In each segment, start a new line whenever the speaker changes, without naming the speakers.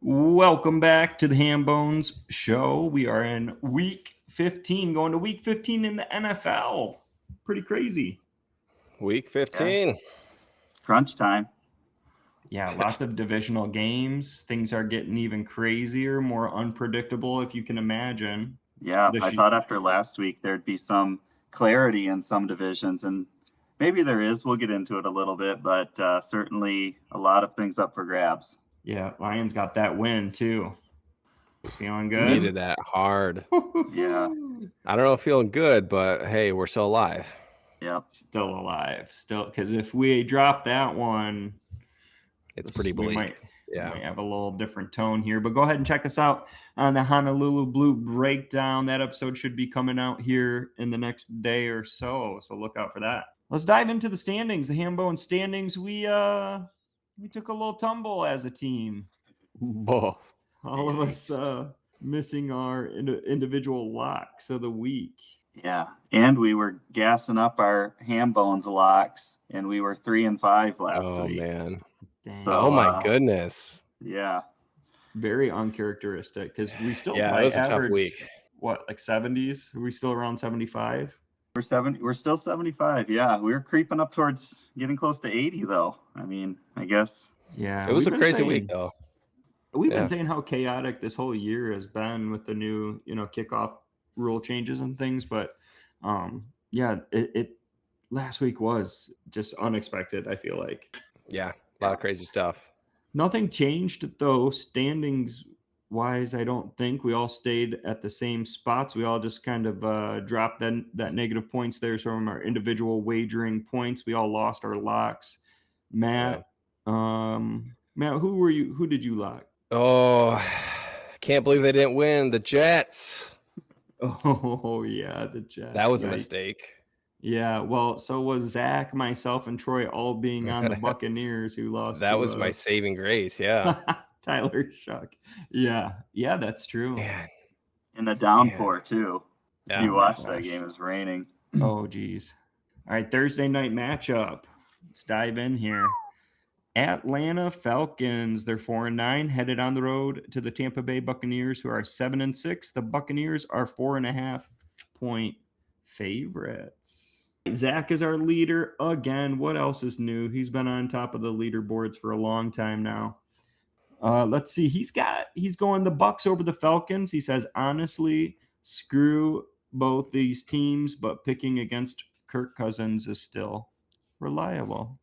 Welcome back to the HamBonez show. We are in week 15, going to week 15 in the NFL. Pretty crazy.
Week 15.
Yeah. Crunch time.
Yeah, lots of divisional games. Things are getting even crazier, more unpredictable, if you can imagine.
Yeah, I thought after last week there'd be some clarity in some divisions, and maybe there is. We'll get into it a little bit, but certainly a lot of things up for grabs.
Yeah, Lions got that win, too. Feeling good?
Needed that hard.
Yeah.
I don't know if feeling good, but hey, we're still alive.
Yep.
Still alive. Still, because if we drop that one,
it's pretty bleak.
We might have a little different tone here, but go ahead and check us out on the Honolulu Blue Breakdown. That episode should be coming out here in the next day or so look out for that. Let's dive into the standings, the HamBonez standings. We took a little tumble as a team.
Whoa.
All of us missing our individual locks of the week.
Yeah, and we were gassing up our HamBonez locks, and we were 3-5 last week.
Oh man!
So,
oh my goodness!
Yeah,
very uncharacteristic because we still
it was a tough week.
What, like 70s? Are we still around 75?
We're still 75. Yeah, we were creeping up towards getting close to 80, though. I mean, I guess.
Yeah,
it was a crazy week, though.
We've been saying how chaotic this whole year has been with the new, kickoff rule changes and things, but it last week was just unexpected, I feel like.
Yeah, a lot of crazy stuff.
Nothing changed though, standings wise. I don't think we all stayed at the same spots. We all just kind of dropped that negative points there from our individual wagering points. We all lost our locks. Matt, who did you lock?
Oh, can't believe they didn't win. The Jets.
Oh, yeah, the Jets.
That was a mistake.
Yeah, well, so was Zach, myself, and Troy all being on the Buccaneers who lost.
That was my saving grace, yeah.
Tyler Shuck. Yeah, that's true.
Man.
In the downpour, too.
Yeah.
You watched that game. It was raining.
Oh, geez. All right, Thursday night matchup. Let's dive in here. Atlanta Falcons, they're 4-9, headed on the road to the Tampa Bay Buccaneers, who are 7-6. The Buccaneers are 4.5-point favorites. Zach is our leader again. What else is new? He's been on top of the leaderboards for a long time now. Let's see. He's going the Bucs over the Falcons. He says, honestly, screw both these teams, but picking against Kirk Cousins is still reliable.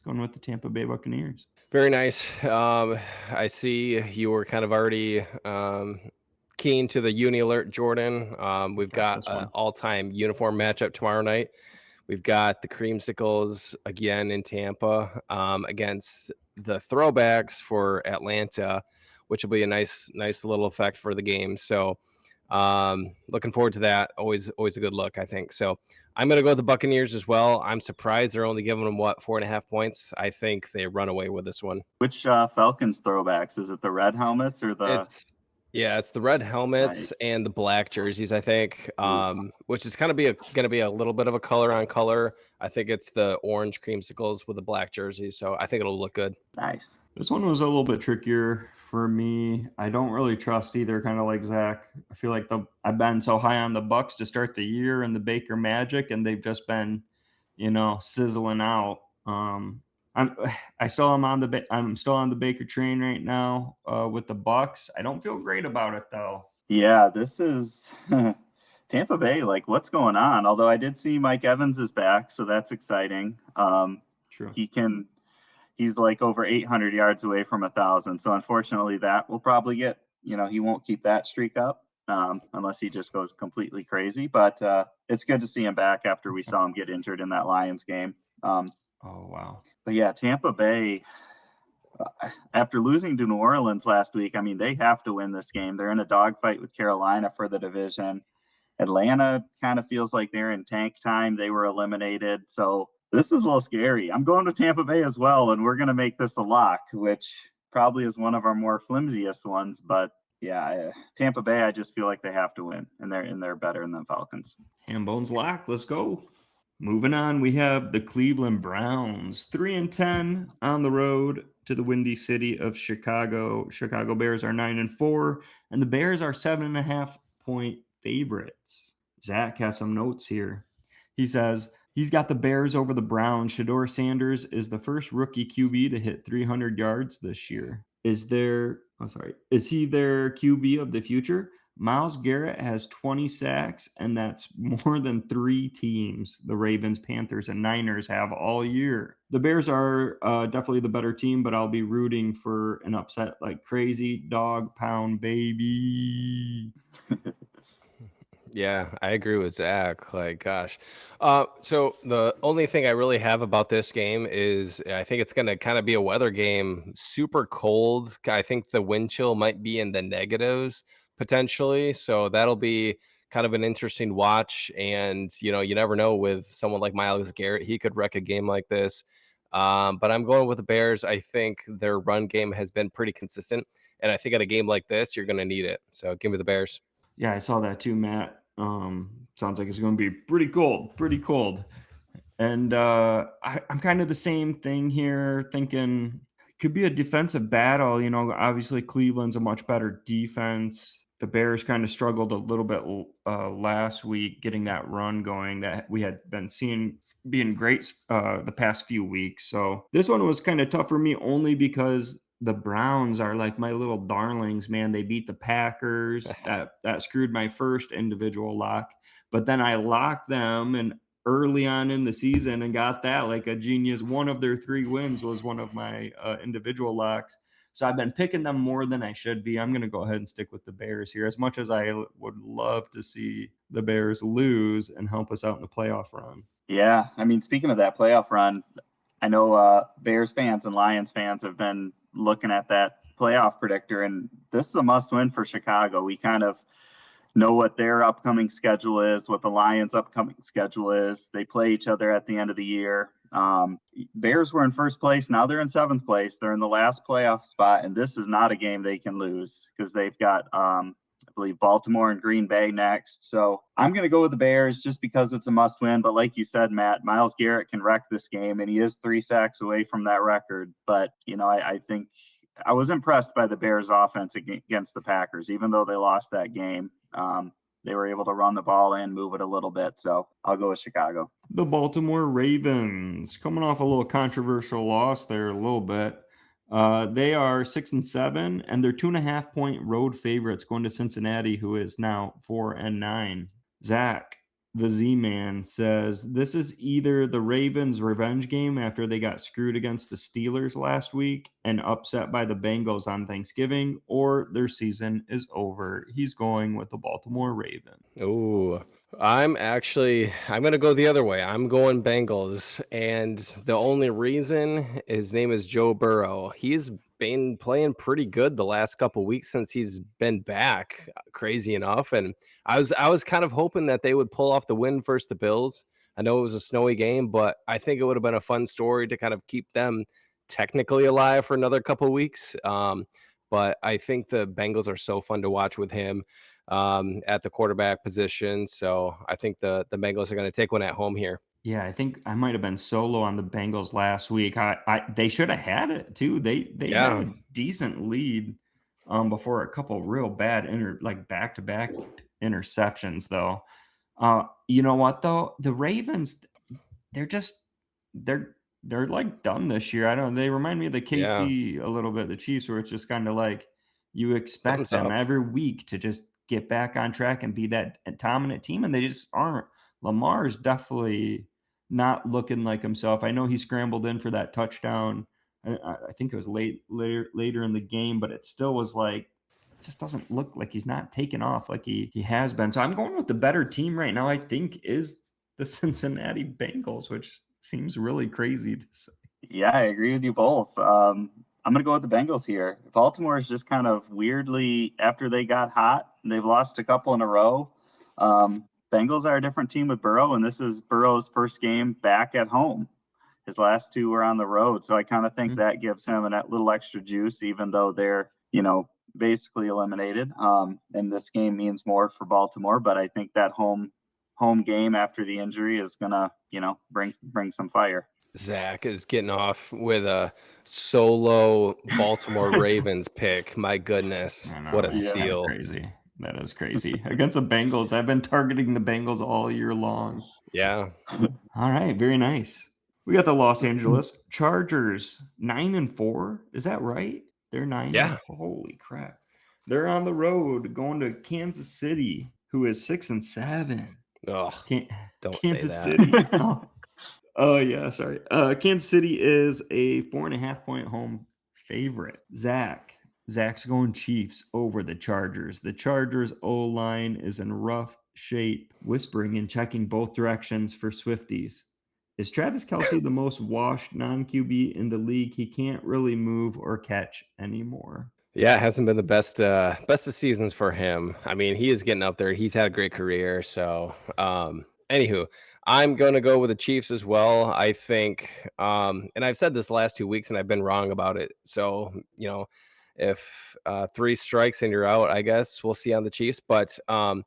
Going with the Tampa Bay Buccaneers.
Very nice. I see you were kind of already keen to the uni alert, Jordan. We've got an all-time uniform matchup tomorrow night. We've got the Creamsicles again in Tampa against the Throwbacks for Atlanta, which will be a nice little effect for the game. So looking forward to that. Always a good look, I think. So I'm going to go with the Buccaneers as well. I'm surprised they're only giving them, 4.5 points? I think they run away with this one.
Which Falcons throwbacks? Is it the red helmets or the...
It's the red helmets and the black jerseys, I think, which is kind of going to be a little bit of a color on color. I think it's the orange Creamsicles with the black jerseys, so I think it'll look good.
Nice.
This one was a little bit trickier for me. I don't really trust either, kind of like Zach. I feel like I've been so high on the Bucs to start the year and the Baker Magic, and they've just been, sizzling out. I'm still on the Baker train right now with the Bucs. I don't feel great about it though.
Yeah, this is Tampa Bay. Like, what's going on? Although I did see Mike Evans is back, so that's exciting.
True.
He's like over 800 yards away from 1,000. So unfortunately, that will probably get. He won't keep that streak up unless he just goes completely crazy. But it's good to see him back after we saw him get injured in that Lions game.
Oh wow.
But yeah, Tampa Bay, after losing to New Orleans last week, I mean, they have to win this game. They're in a dogfight with Carolina for the division. Atlanta kind of feels like they're in tank time. They were eliminated. So this is a little scary. I'm going to Tampa Bay as well, and we're going to make this a lock, which probably is one of our more flimsiest ones. But yeah, Tampa Bay, I just feel like they have to win, and they're better than the Falcons.
HamBonez lock. Let's go. Moving on, we have the Cleveland Browns, 3-10 on the road to the windy city of Chicago. Chicago Bears are 9-4, and the Bears are 7.5-point favorites. Zach has some notes here. He says he's got the Bears over the Browns. Shedeur Sanders is the first rookie QB to hit 300 yards this year. Is he their QB of the future? Myles Garrett has 20 sacks, and that's more than 3 teams, the Ravens, Panthers, and Niners, have all year. The Bears are definitely the better team, but I'll be rooting for an upset like crazy. Dog pound, baby.
Yeah, I agree with Zach. Like, gosh. So the only thing I really have about this game is I think it's going to kind of be a weather game. Super cold. I think the wind chill might be in the negatives potentially. So that'll be kind of an interesting watch. And, you never know with someone like Myles Garrett. He could wreck a game like this. But I'm going with the Bears. I think their run game has been pretty consistent. And I think at a game like this, you're going to need it. So give me the Bears.
Yeah, I saw that too, Matt. Sounds like it's going to be pretty cold. And I'm kind of the same thing here, thinking could be a defensive battle. Obviously Cleveland's a much better defense. The Bears kind of struggled a little bit last week getting that run going that we had been seeing being great the past few weeks. So this one was kind of tough for me only because the Browns are like my little darlings, man. They beat the Packers. That screwed my first individual lock. But then I locked them and early on in the season and got that like a genius. One of their 3 wins was one of my individual locks. So I've been picking them more than I should be. I'm going to go ahead and stick with the Bears here, as much as I would love to see the Bears lose and help us out in the playoff run.
Yeah, I mean, speaking of that playoff run, I know Bears fans and Lions fans have been looking at that playoff predictor, and this is a must-win for Chicago. We kind of know what their upcoming schedule is, what the Lions' upcoming schedule is. They play each other at the end of the year. Bears were in first place. Now they're in 7th place. They're in the last playoff spot, and this is not a game they can lose because they've got, I believe, Baltimore and Green Bay next. So I'm going to go with the Bears just because it's a must win. But like you said, Matt, Myles Garrett can wreck this game, and he is 3 sacks away from that record. But, I think I was impressed by the Bears offense against the Packers, even though they lost that game. They were able to run the ball and move it a little bit. So I'll go with Chicago.
The Baltimore Ravens, coming off a little controversial loss there a little bit. They are 6-7, and they're 2.5-point road favorites going to Cincinnati, who is now 4-9. Zach, the Z-Man, says this is either the Ravens' revenge game after they got screwed against the Steelers last week and upset by the Bengals on Thanksgiving, or their season is over. He's going with the Baltimore Ravens.
Oh, I'm going to go the other way. I'm going Bengals. And the only reason his name is Joe Burrow. He's been playing pretty good the last couple weeks since he's been back, crazy enough. And I was kind of hoping that they would pull off the win versus the Bills. I know it was a snowy game, but I think it would have been a fun story to kind of keep them technically alive for another couple weeks. But I think the Bengals are so fun to watch with him at the quarterback position. So I think the Bengals are going to take one at home here.
Yeah, I think I might have been solo on the Bengals last week. They should have had it too. They had a decent lead before a couple real bad back-to-back interceptions though. You know what though? The Ravens, they're like done this year. I don't know. They remind me of the KC a little bit, the Chiefs, where it's just kind of like you expect them every week to just get back on track and be that dominant team, and they just aren't. Lamar's definitely not looking like himself. I know he scrambled in for that touchdown. I think it was later in the game, but it still was like, it just doesn't look like he's not taking off like he has been. So I'm going with the better team right now, I think, is the Cincinnati Bengals, which seems really crazy to say.
Yeah, I agree with you both. I'm going to go with the Bengals here. Baltimore is just kind of weirdly, after they got hot, they've lost a couple in a row. Bengals are a different team with Burrow, and this is Burrow's first game back at home. His last 2 were on the road. So I kind of think that gives him a little extra juice, even though they're, basically eliminated. And this game means more for Baltimore, but I think that home home game after the injury is gonna, bring some fire.
Zach is getting off with a solo Baltimore Ravens pick. My goodness,
I know,
what a
that's kind of
steal!
crazy. That is crazy. Against the Bengals, I've been targeting the Bengals all year long.
Yeah.
All right, very nice. We got the Los Angeles Chargers, 9-4. Is that right? They're 9.
Yeah.
Holy crap! They're on the road going to Kansas City, who is 6-7.
Oh, don't
Kansas
say that.
City. Oh yeah, sorry. Kansas City is a 4.5-point home favorite. Zach's going Chiefs over the Chargers. The Chargers O-line is in rough shape, whispering and checking both directions for Swifties. Is Travis Kelce the most washed non-QB in the league? He can't really move or catch anymore.
Yeah, it hasn't been the best of seasons for him. I mean, he is getting up there. He's had a great career. So, anywho, I'm going to go with the Chiefs as well. I think, and I've said this last 2 weeks, and I've been wrong about it. So, if 3 strikes and you're out, I guess we'll see on the Chiefs. But and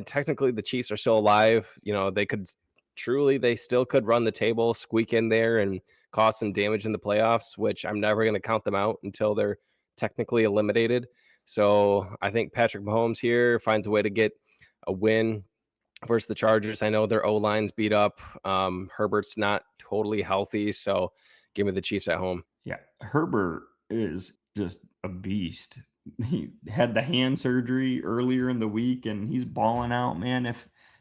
technically the Chiefs are still alive. They still could run the table, squeak in there, and cause some damage in the playoffs, which I'm never going to count them out until they're technically eliminated. So I think Patrick Mahomes here finds a way to get a win versus the Chargers. I know their O-line's beat up. Herbert's not totally healthy, so give me the Chiefs at home.
Yeah, Herbert is just a beast. He had the hand surgery earlier in the week, and he's balling out, man.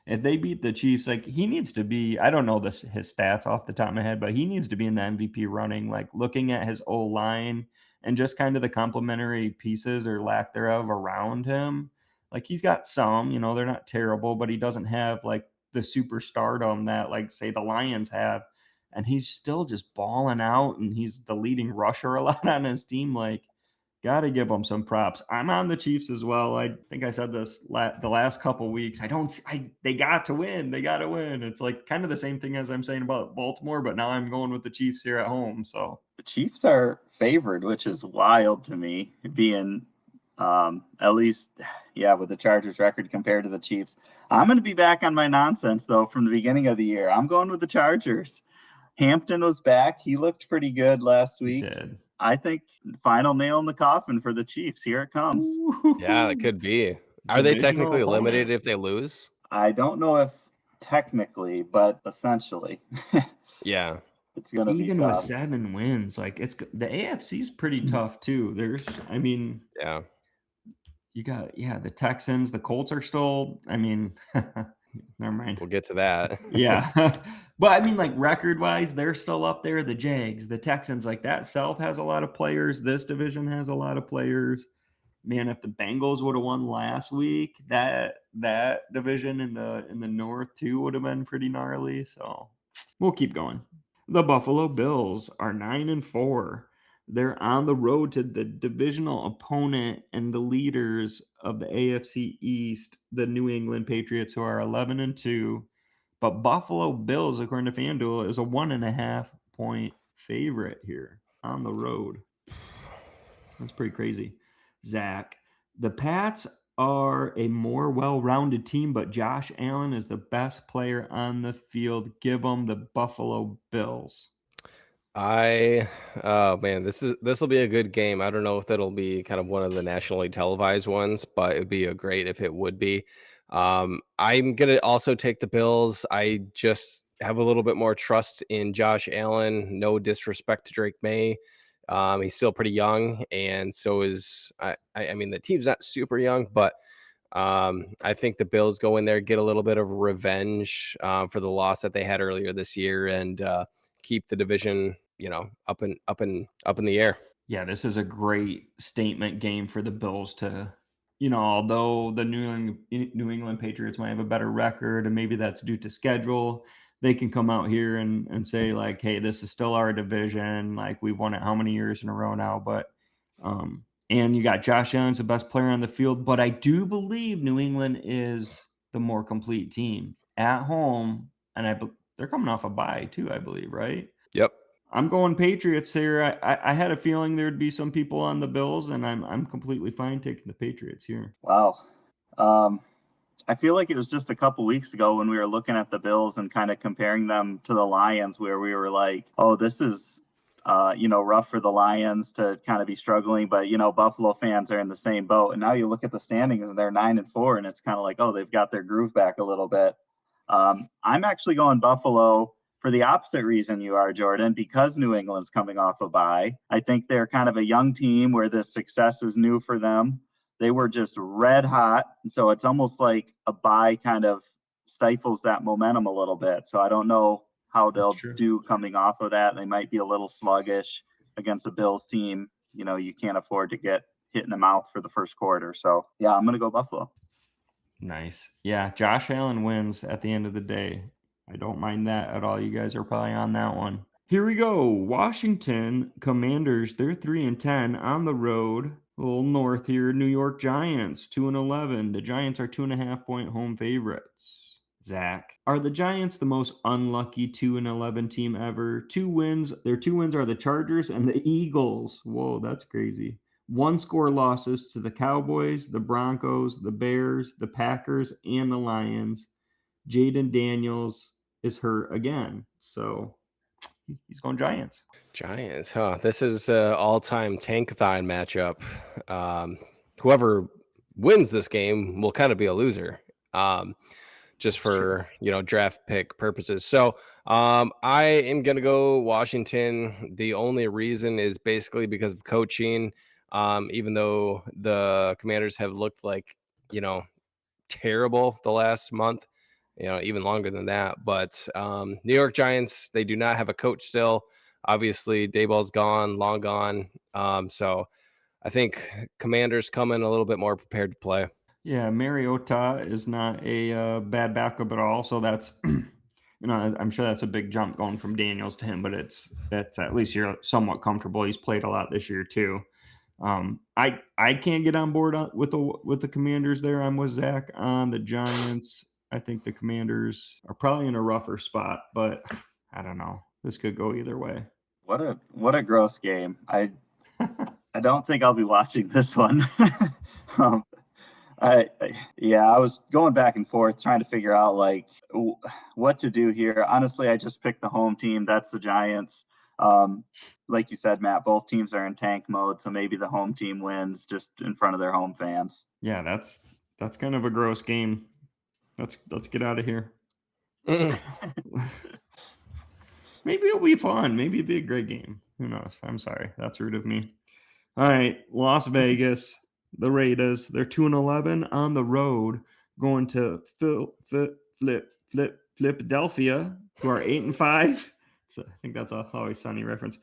If they beat the Chiefs, like, he needs to be, I don't know his stats off the top of my head, but he needs to be in the MVP running, like looking at his O-line and just kind of the complementary pieces or lack thereof around him. Like, he's got some, they're not terrible, but he doesn't have like the superstardom that, like, say, the Lions have. And he's still just balling out, and he's the leading rusher a lot on his team. Like, got to give him some props. I'm on the Chiefs as well. I think I said this the last couple weeks. They got to win. They got to win. It's like kind of the same thing as I'm saying about Baltimore, but now I'm going with the Chiefs here at home. So
the Chiefs are favored, which is wild to me, being at least, with the Chargers record compared to the Chiefs. I'm going to be back on my nonsense, though, from the beginning of the year. I'm going with the Chargers. Hampton was back. He looked pretty good last week.
He did.
I think final nail in the coffin for the Chiefs. Here it comes.
Yeah, it could be. Are they technically eliminated if they lose?
I don't know if technically, but essentially.
Yeah.
It's going to be tough.
Even with 7 wins, like, the AFC is pretty tough too.
Yeah.
You got, the Texans, the Colts are still, never mind.
We'll get to that.
Yeah. But like, record-wise, they're still up there. The Jags, the Texans, like, that South has a lot of players. This division has a lot of players. Man, if the Bengals would have won last week, that division in the North too would have been pretty gnarly. So we'll keep going. The Buffalo Bills are 9-4. They're on the road to the divisional opponent and the leaders of the AFC East, the New England Patriots, who are 11-2. But Buffalo Bills, according to FanDuel, is a 1.5-point favorite here on the road. That's pretty crazy. Zach, the Pats are a more well-rounded team, but Josh Allen is the best player on the field. Give them the Buffalo Bills.
Oh man, this will be a good game. I don't know if it'll be kind of one of the nationally televised ones, but it'd be great if it would be. I'm gonna also take the Bills. I just have a little bit more trust in Josh Allen. No disrespect to Drake May. He's still pretty young, and so is I mean, the team's not super young, but I think the Bills go in there, get a little bit of revenge for the loss that they had earlier this year, and keep the division, up in the air.
Yeah, this is a great statement game for the Bills to, although the New England Patriots might have a better record, and maybe that's due to schedule, they can come out here and say, like, hey, this is still our division. Like, we've won it how many years in a row now? But and you got Josh Allen's the best player on the field, but I do believe New England is the more complete team at home, and they're coming off a bye too, I believe, right?
Yep.
I'm going Patriots here. I had a feeling there'd be some people on the Bills, and I'm completely fine taking the Patriots here.
Wow. I feel like it was just a couple weeks ago when we were looking at the Bills and kind of comparing them to the Lions, where we were like, oh, this is, rough for the Lions to kind of be struggling, but, Buffalo fans are in the same boat. And now you look at the standings and they're 9-4, and it's kind of like, oh, they've got their groove back a little bit. I'm actually going Buffalo for the opposite reason you are, Jordan, because New England's coming off a bye. I think they're kind of a young team where this success is new for them. They were just red hot. So it's almost like a bye kind of stifles that momentum a little bit. So I don't know how they'll do coming off of that. They might be a little sluggish against a Bills team. You can't afford to get hit in the mouth for the first quarter. So, yeah, I'm going to go Buffalo.
Nice. Yeah, Josh Allen wins at the end of the day. I don't mind that at all. You guys are probably on that one. Here we go. Washington Commanders, they're 3-10 on the road. A little north here. New York Giants, 2-11. The Giants are 2.5-point home favorites. Zach, are the Giants the most unlucky 2-11 team ever? 2 wins. Their 2 wins are the Chargers and the Eagles. Whoa, that's crazy. 1-score losses to the Cowboys, the Broncos, the Bears, the Packers, and the Lions. Jaden Daniels is hurt again. So he's going Giants.
Giants, huh? This is an all-time tankathon matchup. Whoever wins this game will kind of be a loser, just for draft pick purposes. So I am going to go Washington. The only reason is basically because of coaching. Even though the Commanders have looked like terrible the last month, even longer than that. But New York Giants, they do not have a coach still. Obviously, Dayball's gone, long gone. So I think Commanders come in a little bit more prepared to play.
Yeah, Mariota is not a bad backup at all. So that's, I'm sure that's a big jump going from Daniels to him. But that's at least you're somewhat comfortable. He's played a lot this year too. I can't get on board with the Commanders there. I'm with Zach on the Giants. I think the Commanders are probably in a rougher spot, but I don't know. This could go either way.
What a gross game. I don't think I'll be watching this one. I was going back and forth trying to figure out what to do here. Honestly, I just picked the home team. That's the Giants. Like you said, Matt, both teams are in tank mode, so maybe the home team wins just in front of their home fans.
Yeah, that's kind of a gross game. Let's get out of here. Maybe it'll be fun. Maybe it'll be a great game. Who knows? I'm sorry. That's rude of me. All right, Las Vegas, the Raiders. They're 2-11 on the road, going to Philadelphia, who are 8-5. So I think that's a Always Sunny reference.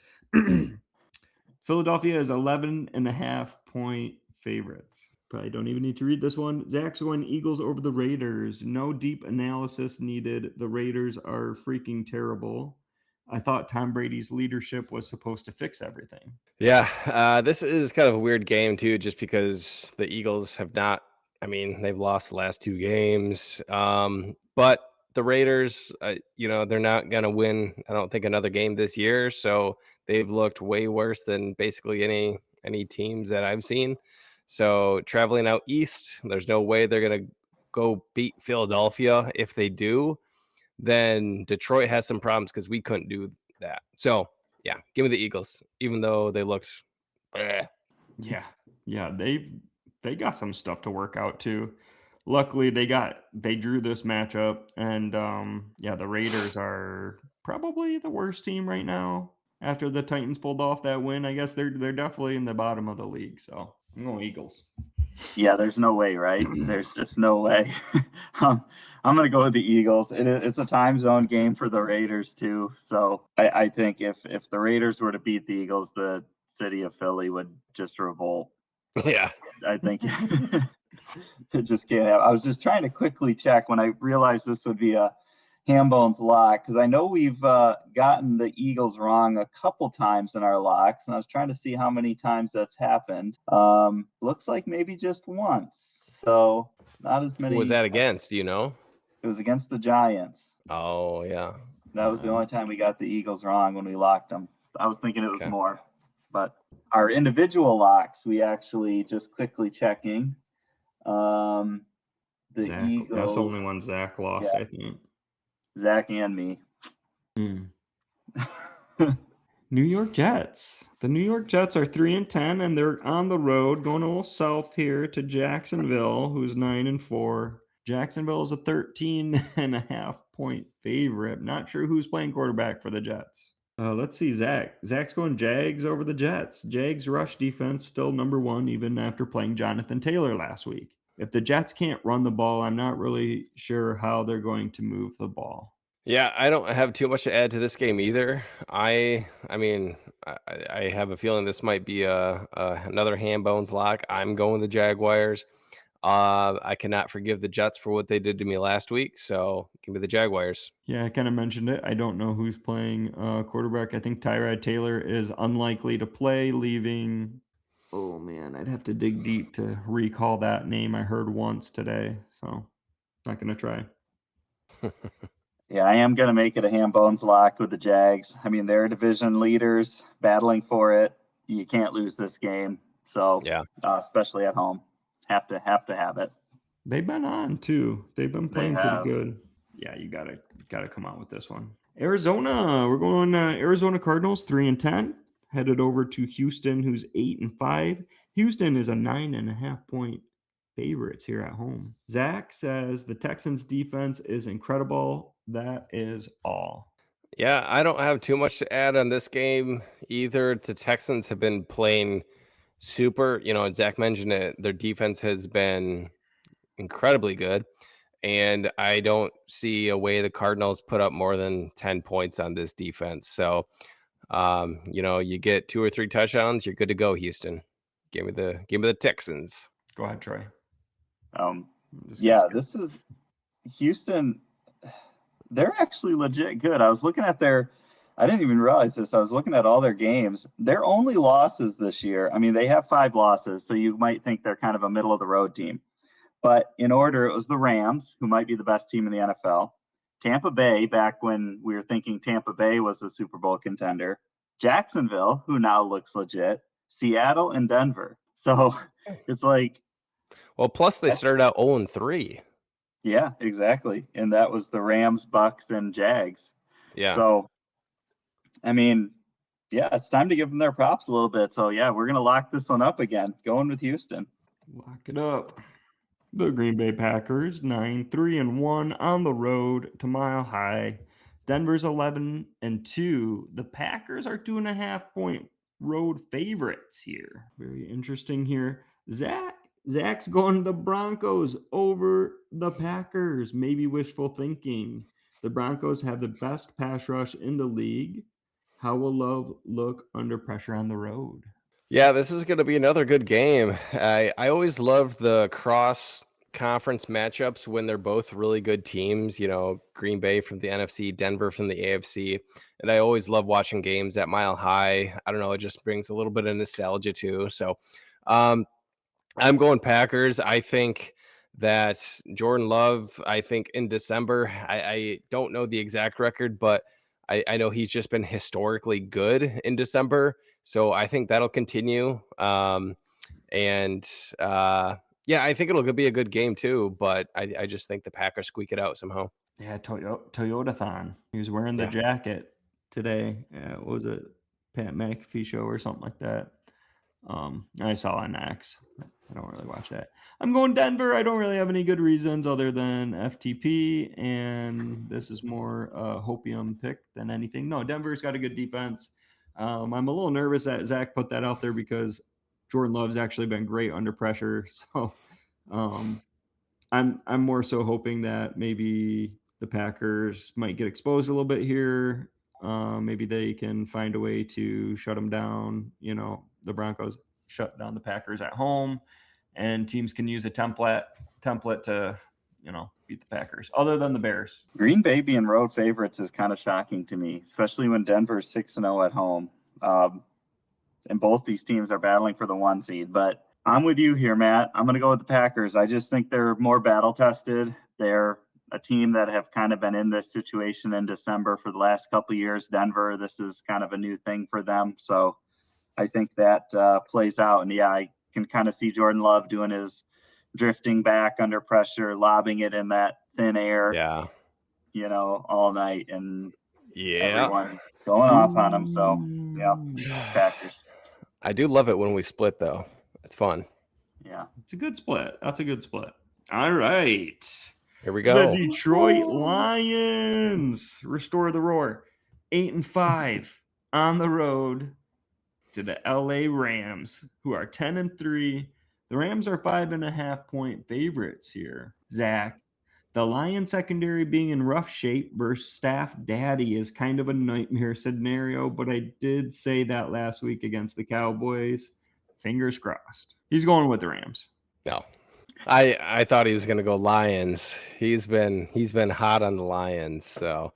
Philadelphia is 11.5-point favorites. Probably don't even need to read this one. Zach's going Eagles over the Raiders. No deep analysis needed. The Raiders are freaking terrible. I thought Tom Brady's leadership was supposed to fix everything.
Yeah, this is kind of a weird game too, just because the Eagles have not. I mean, they've lost the last 2 games, but the Raiders, they're not going to win, I don't think, another game this year. So they've looked way worse than basically any teams that I've seen. So traveling out east, there's no way they're going to go beat Philadelphia. If they do, then Detroit has some problems because we couldn't do that. So, yeah, give me the Eagles, even though they looked
Yeah, they got some stuff to work out too. Luckily, they drew this matchup, and the Raiders are probably the worst team right now. After the Titans pulled off that win, I guess they're definitely in the bottom of the league. So I'm going Eagles.
Yeah, there's no way, right? There's just no way. I'm going to go with the Eagles. It's a time zone game for the Raiders too. So I think if the Raiders were to beat the Eagles, the city of Philly would just revolt.
Yeah.
I think it just can't happen. I was just trying to quickly check when I realized this would be a HamBonez lock, because I know we've gotten the Eagles wrong a couple times in our locks, and I was trying to see how many times that's happened. Looks like maybe just once, so not as many.
Who was that against? Do you know?
It was against the Giants.
Oh, yeah.
That was the only time we got the Eagles wrong, when we locked them. I was thinking it was more. But our individual locks, we actually just quickly checking. The
Zach,
Eagles.
that's the only one Zach lost,
Yeah.
I think.
Zach and me.
New York Jets. The New York Jets are 3-10, and they're on the road, going a little south here to Jacksonville, who's 9-4. Jacksonville is a 13.5-point favorite. Not sure who's playing quarterback for the Jets. Let's see, Zach. Zach's going Jags over the Jets. Jags rush defense still number one, even after playing Jonathan Taylor last week. If the Jets can't run the ball, I'm not really sure how they're going to move the ball.
Yeah, I don't have too much to add to this game either. I mean, I have a feeling this might be another HamBonez lock. I'm going the Jaguars. I cannot forgive the Jets for what they did to me last week, so give me the Jaguars.
Yeah, I kind of mentioned it. I don't know who's playing quarterback. I think Tyrod Taylor is unlikely to play, leaving. Oh man, I'd have to dig deep to recall that name I heard once today. So, not gonna try.
Yeah, I am going to make it a HamBonez lock with the Jags. I mean, they're division leaders battling for it. You can't lose this game. So,
yeah,
especially at home, have to have it.
They've been on too. They've been playing pretty good. Yeah, you gotta come out with this one. Arizona, we're going Arizona Cardinals 3-10, headed over to Houston, who's 8-5. Houston is a 9.5-point favorites here at home. Zach says the Texans defense is incredible. That is all.
Yeah, I don't have too much to add on this game either. The Texans have been playing super, Zach mentioned it, their defense has been incredibly good, and I don't see a way the Cardinals put up more than 10 points on this defense. So, you get 2 or 3 touchdowns, you're good to go, Houston. Give me the Texans.
Go ahead, Troy.
This is Houston. They're actually legit good. I was looking at I didn't even realize this. I was looking at all their games. Their only losses this year, I mean, they have 5 losses, so you might think they're kind of a middle of the road team. But in order, it was the Rams, who might be the best team in the NFL, Tampa Bay, back when we were thinking Tampa Bay was a Super Bowl contender, Jacksonville, who now looks legit, Seattle, and Denver. So it's like...
Well, plus they started out 0-3.
Yeah, exactly. And that was the Rams, Bucks, and Jags.
Yeah.
So, I mean, yeah, it's time to give them their props a little bit. So, yeah, we're going to lock this one up again. Going with Houston.
Lock it up. The Green Bay Packers, 9-3-1 on the road to Mile High. Denver's 11-2. The Packers are 2.5-point road favorites here. Very interesting here. Zach's going to the Broncos over the Packers. Maybe wishful thinking. The Broncos have the best pass rush in the league. How will Love look under pressure on the road?
Yeah, this is going to be another good game. I always love the cross-conference matchups when they're both really good teams, Green Bay from the NFC, Denver from the AFC. And I always love watching games at Mile High. I don't know, it just brings a little bit of nostalgia too. So, I'm going Packers. I think that Jordan Love, in December, I don't know the exact record, but I know he's just been historically good in December. So I think that'll continue. I think it'll be a good game too, but I just think the Packers squeak it out somehow.
Yeah, Toyota-thon. He was wearing the jacket today. What was it? Pat McAfee show or something like that. I saw on X. I don't really watch that. I'm going Denver. I don't really have any good reasons other than FTP, and this is more hopium pick than anything. No, Denver's got a good defense. I'm a little nervous that Zach put that out there because Jordan Love's actually been great under pressure. So I'm more so hoping that maybe the Packers might get exposed a little bit here. Maybe they can find a way to shut them down. The Broncos shut down the Packers at home, and teams can use a template to, beat the Packers, other than the Bears.
Green Bay being road favorites is kind of shocking to me, especially when Denver's 6-0 at home. And both these teams are battling for the 1 seed. But I'm with you here, Matt. I'm going to go with the Packers. I just think they're more battle-tested. They're a team that have kind of been in this situation in December for the last couple of years. Denver, this is kind of a new thing for them. So I think that plays out. And, yeah, I can kind of see Jordan Love doing his drifting back under pressure, lobbing it in that thin air.
Yeah.
All night, and everyone
Yeah.
going off on them. So, Packers.
I do love it when we split, though. It's fun.
Yeah.
It's a good split. That's a good split. All right.
Here we go.
The Detroit Lions restore the roar. 8-5 on the road to the LA Rams, who are 10-3. The Rams are 5.5-point favorites here. Zach, the Lion secondary being in rough shape versus staff daddy is kind of a nightmare scenario, but I did say that last week against the Cowboys. Fingers crossed. He's going with the Rams.
No. I thought he was going to go Lions. He's been hot on the Lions. So,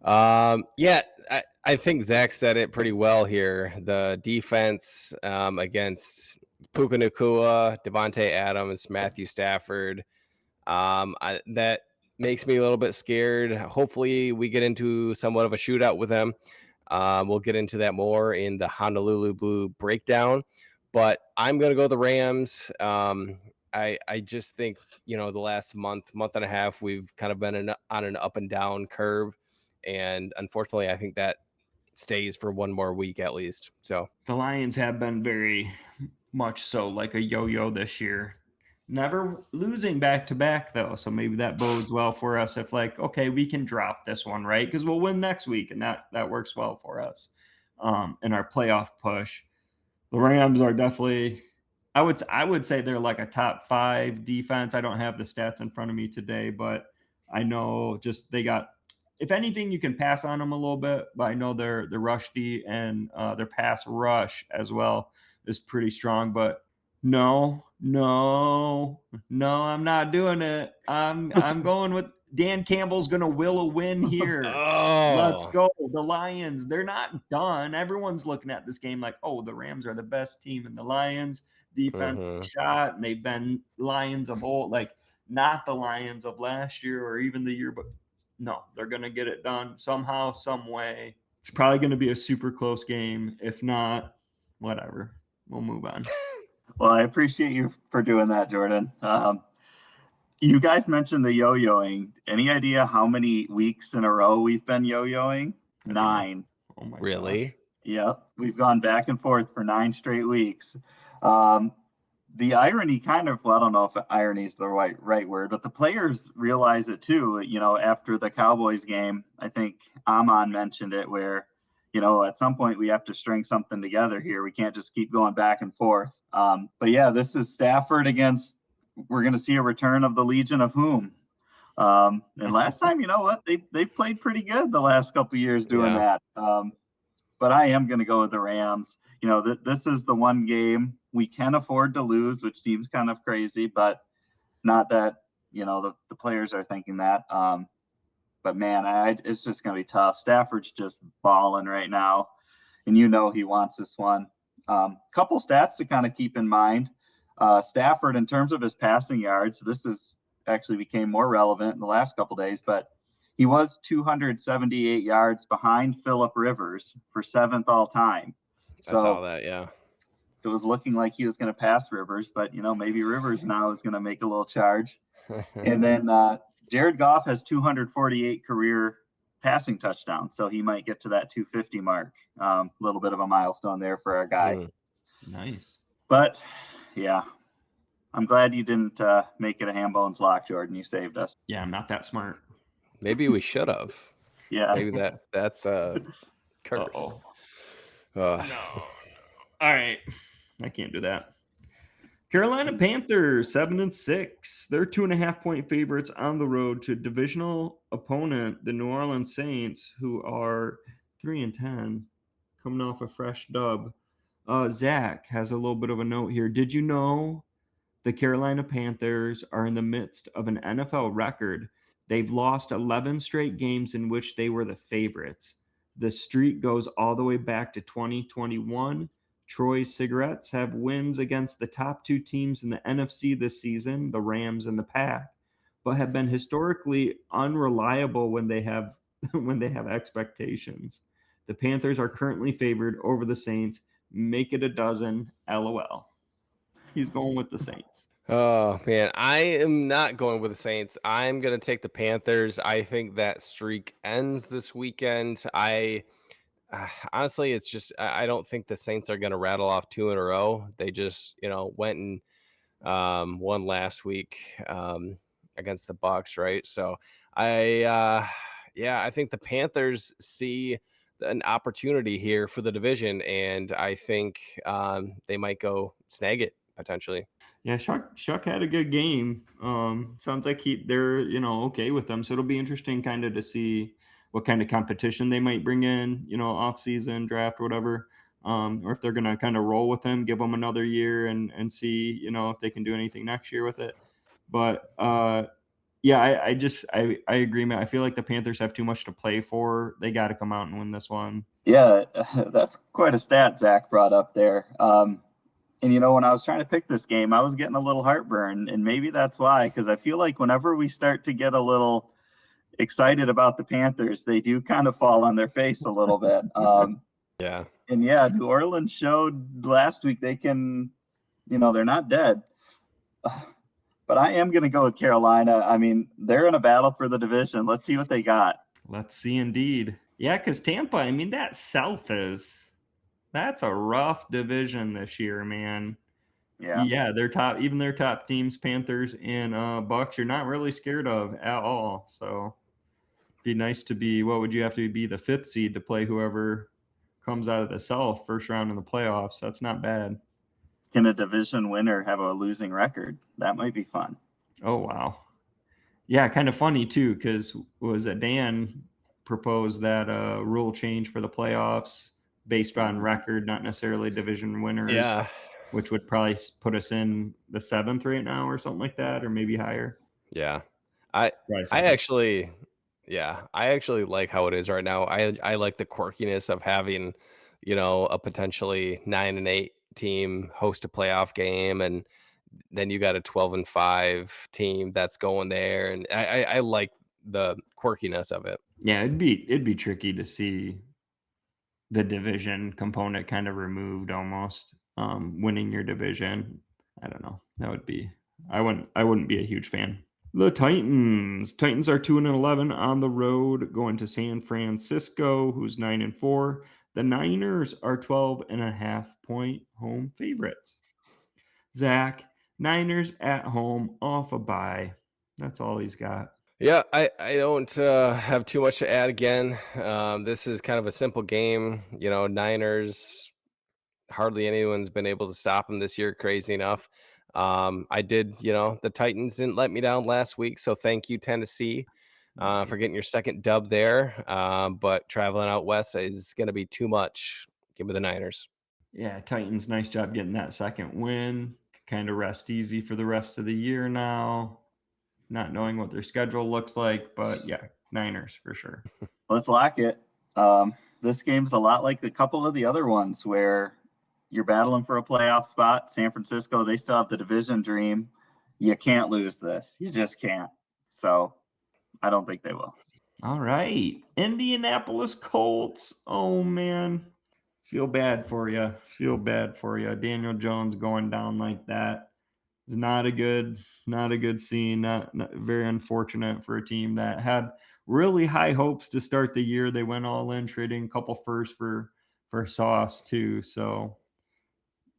I think Zach said it pretty well here. The defense against Puka Nacua, Devontae Adams, Matthew Stafford, that makes me a little bit scared. Hopefully we get into somewhat of a shootout with them. We'll get into that more in the Honolulu Blue breakdown. But I'm going to go the Rams. I just think, the last month and a half, we've kind of been on an up and down curve. And unfortunately, I think that stays for one more week at least. So
the Lions have been very much so like a yo-yo this year. Never losing back-to-back, though. So maybe that bodes well for us if, okay, we can drop this one, right? Because we'll win next week, and that works well for us in our playoff push. The Rams are definitely, I would say they're like a top 5 defense. I don't have the stats in front of me today, but I know just they got, if anything, you can pass on them a little bit, but I know their rush D and their pass rush as well is pretty strong. But no, I'm not doing it. I'm going with Dan Campbell's going to will a win here. Let's go. The Lions, they're not done. Everyone's looking at this game like, oh, the Rams are the best team, and the Lions defense shot, and they've been Lions of old, not the Lions of last year or even the year, but no, they're going to get it done somehow, some way. It's probably going to be a super close game. If not, whatever. We'll move on.
Well, I appreciate you for doing that, Jordan. You guys mentioned the yo-yoing. Any idea how many weeks in a row we've been yo-yoing? 9.
Oh my Really? Gosh.
Yep. We've gone back and forth for 9 straight weeks. The irony I don't know if irony is the right word, but the players realize it too. After the Cowboys game, I think Amon mentioned it where, at some point we have to string something together here. We can't just keep going back and forth. But yeah, this is Stafford against, we're going to see a return of the Legion of Whom. And last time, you know what? They've played pretty good the last couple of years doing that. But I am going to go with the Rams. This is the one game we can afford to lose, which seems kind of crazy, but not that, the players are thinking that. But man, it's just going to be tough. Stafford's just balling right now, and he wants this one. Couple stats to kind of keep in mind. Stafford, in terms of his passing yards, this is actually became more relevant in the last couple days, but he was 278 yards behind Phillip Rivers for 7th all time. So
I saw that, yeah.
It was looking like he was going to pass Rivers, but maybe Rivers now is going to make a little charge. And then Jared Goff has 248 career passing touchdowns, so he might get to that 250 mark. A little bit of a milestone there for our guy.
Nice.
But yeah, I'm glad you didn't make it a HamBonez lock, Jordan. You saved us.
Yeah, I'm not that smart.
Maybe we should have.
Yeah.
Maybe that's curse.
No. All right. I can't do that. Carolina Panthers, 7-6. They're 2.5-point favorites on the road to divisional opponent, the New Orleans Saints, who are 3-10, coming off a fresh dub. Zach has a little bit of a note here. Did you know the Carolina Panthers are in the midst of an NFL record? They've lost 11 straight games in which they were the favorites. The streak goes all the way back to 2021. Troy's Cigarettes have wins against the top 2 teams in the NFC this season, the Rams and the Pack, but have been historically unreliable when they have expectations. The Panthers are currently favored over the Saints. Make it a dozen, LOL. He's going with the Saints.
Oh man, I am not going with the Saints. I'm gonna take the Panthers. I think that streak ends this weekend. Honestly, it's just I don't think the Saints are gonna rattle off 2 in a row. They just went and won last week against the Bucs, right? So I think the Panthers see an opportunity here for the division, and I think they might go snag it potentially.
Yeah, Shuck had a good game. Sounds like they're okay with them. So it'll be interesting kind of to see what kind of competition they might bring in, off season draft or whatever. Or if they're gonna kind of roll with him, give them another year and see, if they can do anything next year with it. But yeah, I agree, man. I feel like the Panthers have too much to play for. They got to come out and win this one.
Yeah, that's quite a stat Zach brought up there. And when I was trying to pick this game, I was getting a little heartburn, and maybe that's why, because I feel like whenever we start to get a little excited about the Panthers, they do kind of fall on their face a little bit.
Yeah.
And yeah, New Orleans showed last week they can, they're not dead. But I am going to go with Carolina. I mean, they're in a battle for the division. Let's see what they got.
Let's see, indeed. Yeah, because Tampa, I mean, that's a rough division this year, man. Yeah, their top teams, Panthers and Bucs, you're not really scared of at all. So be nice to be, what would you have to be, the 5th seed to play whoever comes out of the South first round in the playoffs. That's not bad.
Can a division winner have a losing record? That might be fun.
Oh, wow. Yeah, kind of funny too, because was it Dan proposed that rule change for the playoffs based on record, not necessarily division winners.
Yeah.
Which would probably put us in the 7th right now or something like that, or maybe higher.
Yeah. I actually like how it is right now. I like the quirkiness of having, a potentially 9-8 team host a playoff game, and then you got a 12-5 team that's going there, and I like the quirkiness of it.
Yeah, it'd be tricky to see the division component kind of removed almost. Winning your division, I don't know. That would be I wouldn't be a huge fan. The Titans are 2-11 on the road going to San Francisco, who's 9-4. The Niners are 12.5-point home favorites. Zach, Niners at home off a bye. That's all he's got.
Yeah, I don't have too much to add again. This is kind of a simple game. Niners, hardly anyone's been able to stop them this year, crazy enough. The Titans didn't let me down last week, so thank you, Tennessee, for getting your second dub there. But traveling out west is going to be too much. Give me the Niners.
Yeah, Titans, nice job getting that second win. Kind of rest easy for the rest of the year now, not knowing what their schedule looks like. But yeah, Niners for sure.
Let's lock it. This game's a lot like a couple of the other ones where you're battling for a playoff spot. San Francisco, they still have the division dream. You can't lose this. You just can't. So I don't think they will.
All right. Indianapolis Colts. Oh, man. Feel bad for you. Daniel Jones going down like that is not a good scene. Not very unfortunate for a team that had really high hopes to start the year. They went all in, trading a couple firsts for Sauce too. So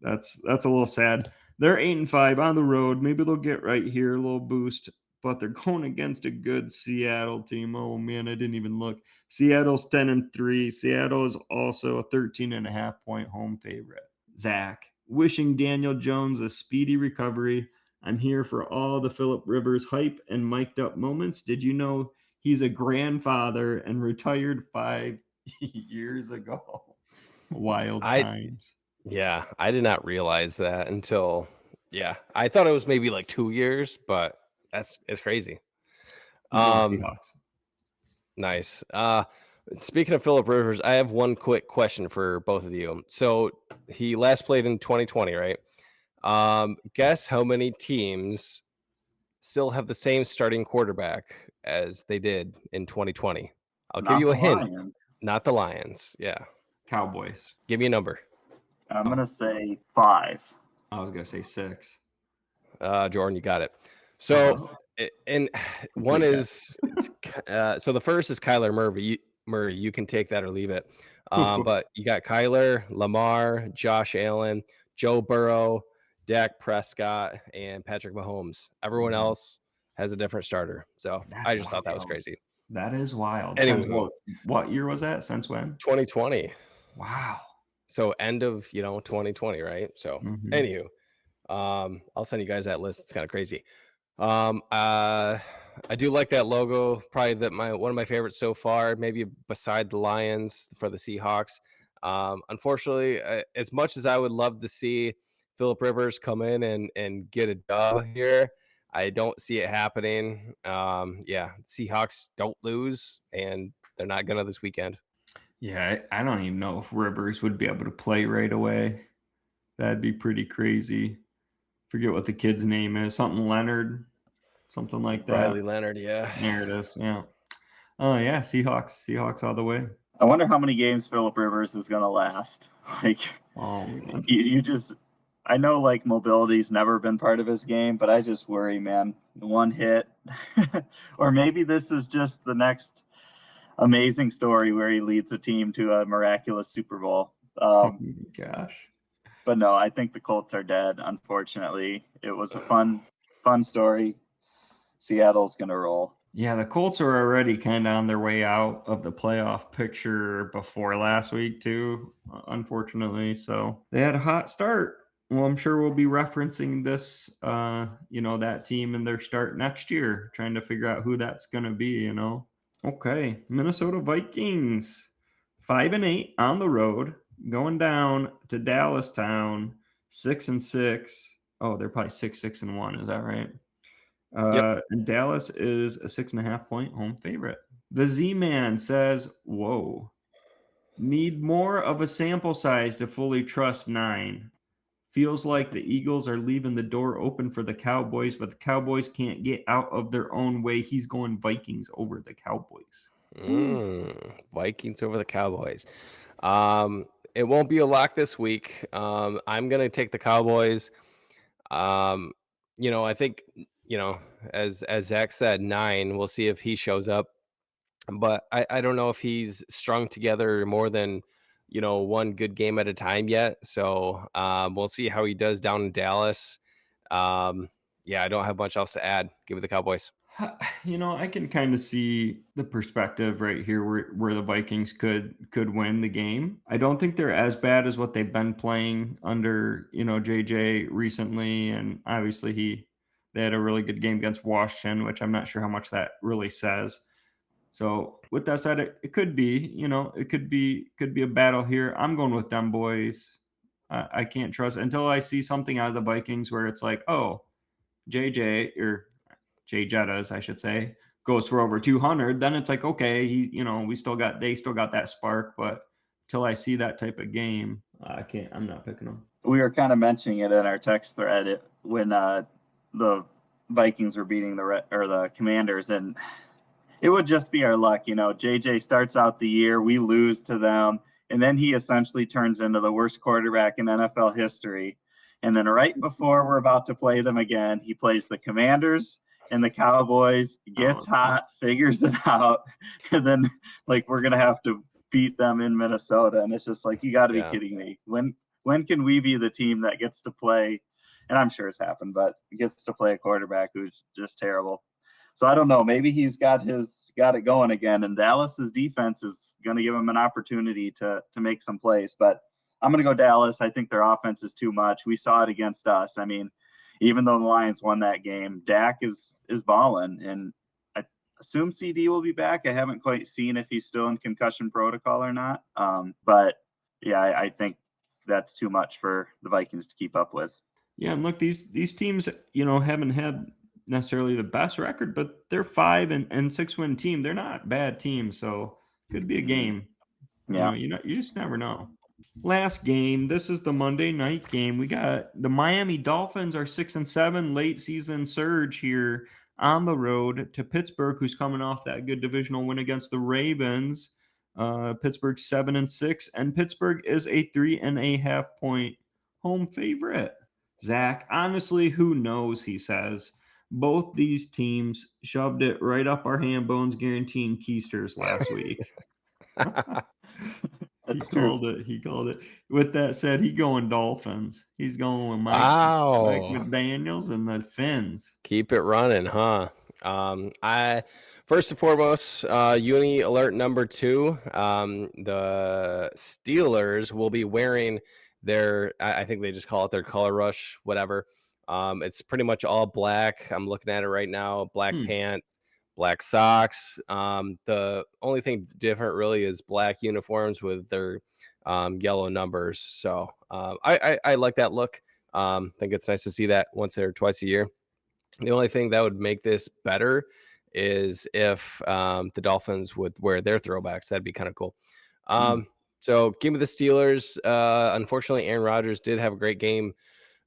that's a little sad. They're 8-5 on the road. Maybe they'll get right here, a little boost, but they're going against a good Seattle team. Oh man, I didn't even look. Seattle's 10-3. Seattle is also a 13.5-point home favorite. Zach, wishing Daniel Jones a speedy recovery. I'm here for all the Phillip Rivers hype and mic'd up moments. Did you know he's a grandfather and retired 5 years ago? Wild times.
Yeah, I did not realize that until, I thought it was maybe like 2 years, but it's crazy. Nice. Speaking of Phillip Rivers, I have one quick question for both of you. So he last played in 2020, right? Guess how many teams still have the same starting quarterback as they did in 2020? I'll give you a hint.
Lions.
Not the Lions. Yeah.
Cowboys.
Give me a number.
I'm going to say 5.
I was going to say 6.
Jordan, you got it. So, and one is so the first is Kyler Murray. You can take that or leave it. But you got Kyler, Lamar, Josh Allen, Joe Burrow, Dak Prescott, and Patrick Mahomes. Everyone else has a different starter. So I just thought that was crazy.
That is wild.
Anyway,
Since what year was that? Since when?
2020.
Wow.
So end of 2020, right? So anywho, I'll send you guys that list. It's kind of crazy. I do like that logo. Probably one of my favorites so far. Maybe beside the Lions for the Seahawks. Unfortunately, as much as I would love to see Phillip Rivers come in and get a dub here, I don't see it happening. Seahawks don't lose, and they're not gonna this weekend.
Yeah, I don't even know if Rivers would be able to play right away. That'd be pretty crazy. Forget what the kid's name is. Something Leonard. Something like that.
Riley Leonard, yeah.
There it is. Yeah. Oh, yeah. Seahawks all the way.
I wonder how many games Phillip Rivers is going to last. I know mobility's never been part of his game, but I just worry, man. One hit. Or maybe this is just the next amazing story where he leads a team to a miraculous Super Bowl.
Gosh.
But no, I think the Colts are dead, unfortunately. It was a fun story. Seattle's going to roll.
Yeah, the Colts are already kind of on their way out of the playoff picture before last week, too, unfortunately. So they had a hot start. Well, I'm sure we'll be referencing this, that team and their start next year, trying to figure out who that's going to be, Okay, Minnesota Vikings, 5-8 on the road, going down to Dallas town, 6-6. Oh, they're probably 6-1. Is that right?
Yep.
And Dallas is a 6.5-point home favorite. The Z-Man says, whoa, need more of a sample size to fully trust 9. Feels like the Eagles are leaving the door open for the Cowboys, but the Cowboys can't get out of their own way. He's going Vikings over the Cowboys.
Vikings over the Cowboys. It won't be a lock this week. I'm going to take the Cowboys. I think, as Zach said, 9, we'll see if he shows up. But I don't know if he's strung together more than, one good game at a time yet. So we'll see how he does down in Dallas. I don't have much else to add. Give it the Cowboys.
I can kind of see the perspective right here where the Vikings could win the game. I don't think they're as bad as what they've been playing under, JJ recently. And obviously they had a really good game against Washington, which I'm not sure how much that really says. So with that said, it could be, it could be a battle here. I'm going with them boys. I can't trust until I see something out of the Vikings where it's like, oh, JJ or Jay Jettas, I should say, goes for over 200. Then it's like, okay, they still got that spark. But till I see that type of game, I'm not picking them.
We were kind of mentioning it in our text thread when the Vikings were beating the Commanders, and it would just be our luck. JJ starts out the year, we lose to them, and then he essentially turns into the worst quarterback in NFL history. And then right before we're about to play them again, he plays the Commanders and the Cowboys, gets hot, figures it out, and then we're going to have to beat them in Minnesota. And it's just you got to be kidding me. When can we be the team that gets to play, and I'm sure it's happened, but gets to play a quarterback who's just terrible? So I don't know. Maybe he's got it going again, and Dallas's defense is going to give him an opportunity to make some plays. But I'm going to go Dallas. I think their offense is too much. We saw it against us. I mean, even though the Lions won that game, Dak is balling, and I assume CD will be back. I haven't quite seen if he's still in concussion protocol or not. But yeah, I think that's too much for the Vikings to keep up with.
Yeah, and look, these teams, haven't had necessarily the best record, but they're 5 and 6-win team. They're not bad teams, so could be a game.
Yeah,
you just never know. Last game, this is the Monday night game. We got the Miami Dolphins, are 6-7, late season surge here on the road to Pittsburgh, who's coming off that good divisional win against the Ravens. Pittsburgh 7-6, and Pittsburgh is a 3.5-point home favorite. Zach, honestly, who knows, he says. Both these teams shoved it right up our HamBonez guaranteeing keisters last week.
That's true.
He called it. With that said, he going Dolphins. He's going with Mike
Wow.
McDaniels and the Finns.
Keep it running, huh? I first and foremost, uni alert number 2. The Steelers will be wearing their, I think they just call it their color rush, whatever. It's pretty much all black. I'm looking at it right now. Black pants, black socks. The only thing different really is black uniforms with their yellow numbers. So I like that look. Think it's nice to see that once or twice a year. The only thing that would make this better is if the Dolphins would wear their throwbacks. That'd be kind of cool. So give me the Steelers. Unfortunately, Aaron Rodgers did have a great game,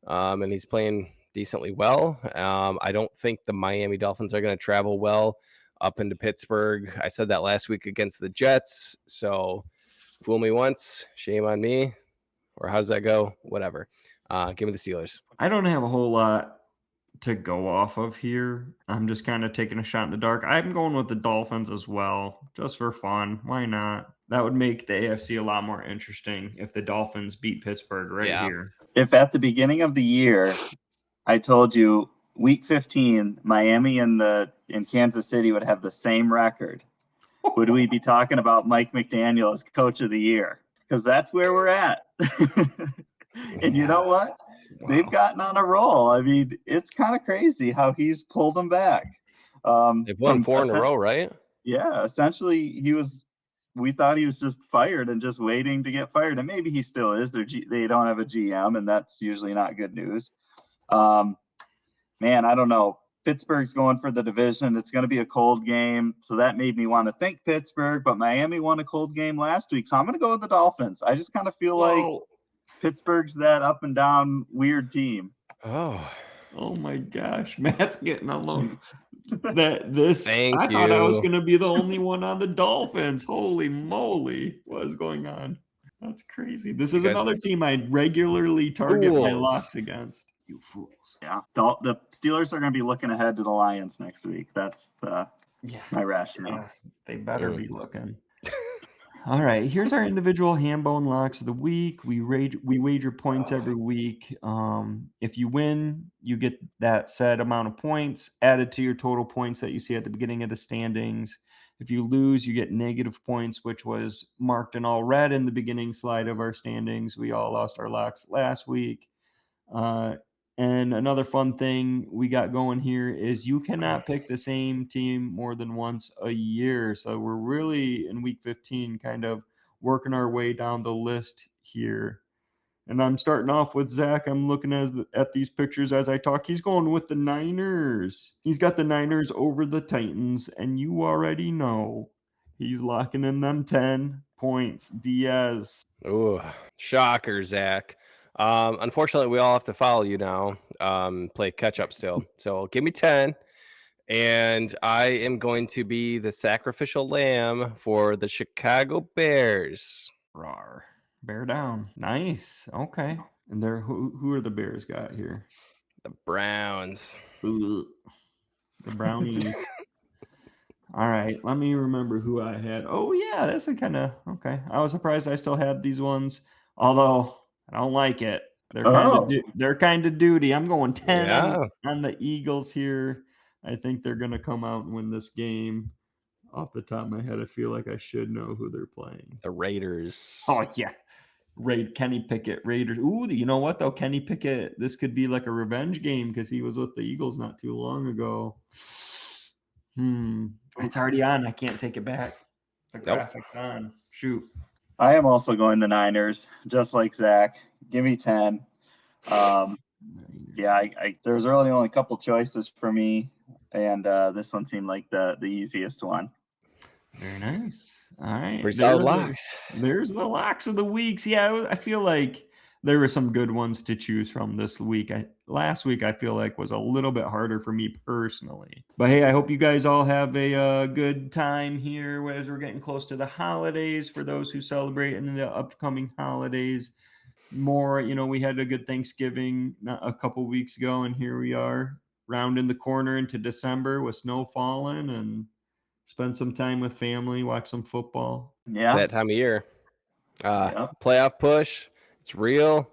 and he's playing decently well. I don't think the Miami Dolphins are going to travel well up into Pittsburgh. I said that last week against the Jets. So fool me once, shame on me. Or how's that go? Whatever. Give me the Steelers.
I don't have a whole lot to go off of here. I'm just kind of taking a shot in the dark. I'm going with the Dolphins as well, just for fun. Why not? That would make the AFC a lot more interesting if the Dolphins beat Pittsburgh here.
If at the beginning of the year I told you week 15 Miami and Kansas City would have the same record, would we be talking about Mike McDaniel as coach of the year? Because that's where we're at. And you know what? Wow. They've gotten on a roll. I mean, it's kind of crazy how he's pulled them back.
They've won 4 in a row, right?
Yeah, essentially we thought he was just fired and just waiting to get fired. And maybe he still is. They don't have a GM, and that's usually not good news. Man, I don't know. Pittsburgh's going for the division. It's going to be a cold game. So that made me want to think Pittsburgh, but Miami won a cold game last week. So I'm going to go with the Dolphins. I just kind of feel like Pittsburgh's that up and down weird team.
Oh my gosh. Matt's getting alone. I thought I was going to be the only one on the Dolphins. Holy moly. What is going on? That's crazy. This is another team I regularly target my locks against. You fools.
Yeah. The Steelers are going to be looking ahead to the Lions next week. That's my rationale.
Yeah, they better be looking. All right, here's our individual HamBone locks of the week. We wager points every week. If you win, you get that set amount of points added to your total points that you see at the beginning of the standings. If you lose, you get negative points, which was marked in all red in the beginning slide of our standings. We all lost our locks last week. And another fun thing we got going here is you cannot pick the same team more than once a year. So we're really in week 15 kind of working our way down the list here. And I'm starting off with Zach. I'm looking at these pictures as I talk. He's going with the Niners. He's got the Niners over the Titans, and you already know he's locking in them 10 points. Diaz.
Oh, shocker, Zach. Unfortunately, we all have to follow you now. Play catch up still. So give me 10. And I am going to be the sacrificial lamb for the Chicago Bears.
Rawr. Bear down. Nice. Okay. And there, who are the Bears got here?
The Browns.
Ooh. The Brownies. All right. Let me remember who I had. Oh, yeah. That's a kind of, okay. I was surprised I still had these ones. Although I don't like it. They're kind of duty. I'm going 10 on the Eagles here. I think they're going to come out and win this game. Off the top of my head, I feel like I should know who they're playing.
The Raiders.
Oh, yeah. Kenny Pickett, Raiders. Ooh, you know what, though? Kenny Pickett, this could be like a revenge game because he was with the Eagles not too long ago. It's already on. I can't take it back. The graphic's on. Shoot.
I am also going the Niners, just like Zach. Give me 10. There's really only a couple choices for me, and this one seemed like the easiest one.
Very nice. All right.
There's the
locks of the weeks. Yeah, I feel like there were some good ones to choose from this week. Last week, I feel like was a little bit harder for me personally. But hey, I hope you guys all have a good time here as we're getting close to the holidays for those who celebrate in the upcoming holidays. more, we had a good Thanksgiving a couple weeks ago, and here we are rounding the corner into December with snow falling, and spend some time with family, watch some football.
Yeah.
That time of year. Playoff push. It's real. We'll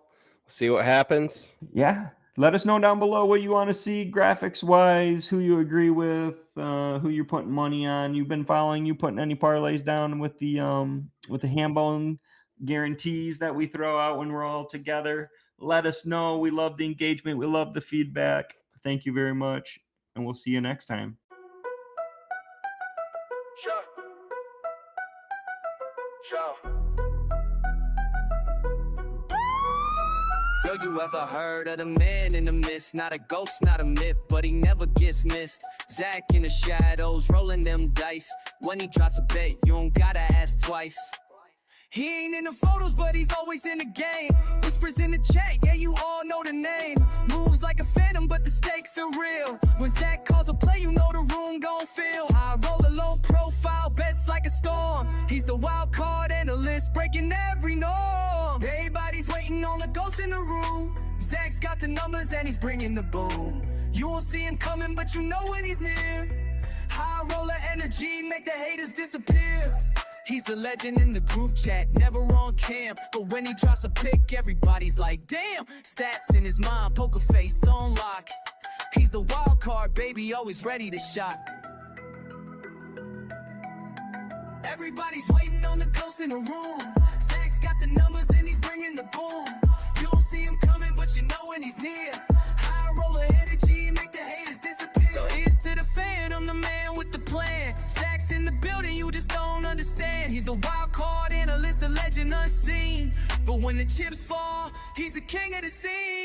see what happens.
Yeah. Let us know down below what you want to see graphics wise, who you agree with, who you're putting money on. You've been following, you putting any parlays down with the HamBonez guarantees that we throw out when we're all together. Let us know. We love the engagement. We love the feedback. Thank you very much. And we'll see you next time.
Yo, you ever heard of the man in the mist? Not a ghost, not a myth, but he never gets missed. Zach in the shadows, rolling them dice. When he drops a bet, you don't gotta ask twice. He ain't in the photos, but he's always in the game. Whispers in the chat, yeah, you all know the name. Moves like a phantom, but the stakes are real. When Zach calls a play, you know the room gon' feel. I roll a low profile, bets like a storm. He's the wild card analyst, breaking every norm. Everybody's waiting on the ghost in the room. Zach's got the numbers and he's bringing the boom. You won't see him coming, but you know when he's near. High roller energy, make the haters disappear. He's a legend in the group chat, never on cam. But when he drops a pick, everybody's like, damn. Stats in his mind, poker face on lock. He's the wild card, baby, always ready to shock. Everybody's waiting on the ghost in the room. Zach's got the numbers and he's bringing the boom. You don't see him coming, but you know when he's near. High roller energy, make the haters disappear. So here's to the fan, I'm the man with the plan. Zach's in the building, you just don't understand. He's the wild card analyst, the legend unseen. But when the chips fall, he's the king of the scene.